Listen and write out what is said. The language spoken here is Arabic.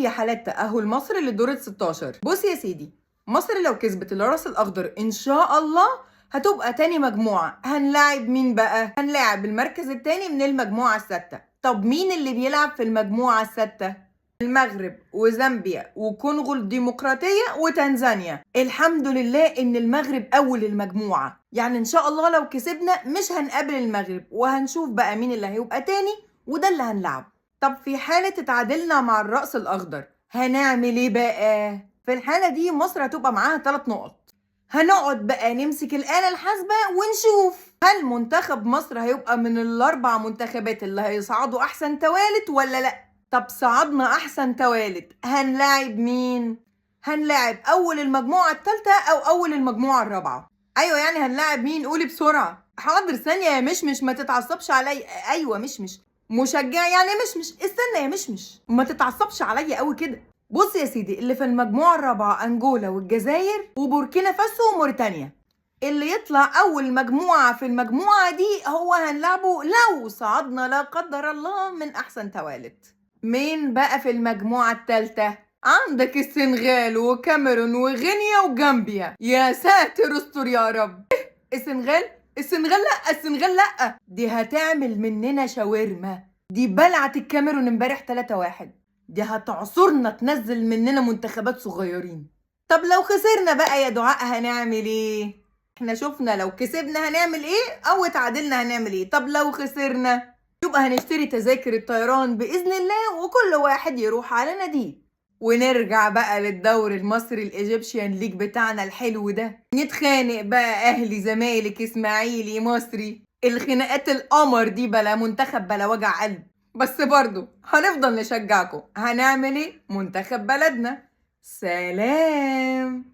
هي حالات تأهل مصر لدور ال 16. بص يا سيدي، مصر لو كسبت الراس الأخضر إن شاء الله هتبقى تاني مجموعة. هنلاعب مين بقى؟ هنلاعب المركز التاني من المجموعة الستة. طب مين اللي بيلعب في المجموعة الستة؟ المغرب وزامبيا وكونغو الديمقراطية وتنزانيا. الحمد لله إن المغرب أول المجموعة، يعني إن شاء الله لو كسبنا مش هنقابل المغرب، وهنشوف بقى مين اللي هيبقى تاني وده اللي هنلعبه. طب في حالة اتعادلنا مع الرأس الأخضر هنعمل ايه بقى؟ في الحالة دي مصر هتبقى معاها 3 نقط. هنقعد بقى نمسك الآلة الحاسبة ونشوف هل منتخب مصر هيبقى من الأربع منتخبات اللي هيصعدوا أحسن توالت ولا لأ. طب صعدنا أحسن توالت هنلاعب مين؟ هنلاعب أول المجموعة التالتة أو أول المجموعة الرابعة. أيوة يعني هنلاعب مين؟ قولي بسرعة. حاضر ثانية يا مشمش، ما تتعصبش عليا. أيوة مشمش مشجع يعني مشمش. استنى يا مشمش، ما تتعصبش عليا قوي كده. بص يا سيدي، اللي في المجموعة الرابعة أنجولا والجزائر وبوركينا فاسو وموريتانيا. اللي يطلع أول مجموعة في المجموعة دي هو هنلعبه لو صعدنا لا قدر الله من أحسن توالت. مين بقى في المجموعة التالتة؟ عندك السنغال وكاميرون وغينيا وجامبيا. يا ساتر استر يا رب. السنغال؟ السنغال لأ، السنغال لأ، دي هتعمل مننا شاورما. دي بلعت الكاميرون امبارح 3-1. دي هتعصرنا تنزل مننا منتخبات صغيرين. طب لو خسرنا بقى يا دعاء هنعمل ايه؟ احنا شفنا لو كسبنا هنعمل ايه او اتعادلنا هنعمل ايه. طب لو خسرنا يبقى هنشتري تذاكر الطيران بإذن الله وكل واحد يروح على ناديه، ونرجع بقى للدوري المصري الايجيبشن ليج بتاعنا الحلو ده. نتخانق بقى اهلي زمالك اسماعيلي مصري، الخناقات القمر دي، بلا منتخب بلا وجع قلب. بس برضو هنفضل نشجعكم. هنعمل ايه؟ منتخب بلدنا. سلام.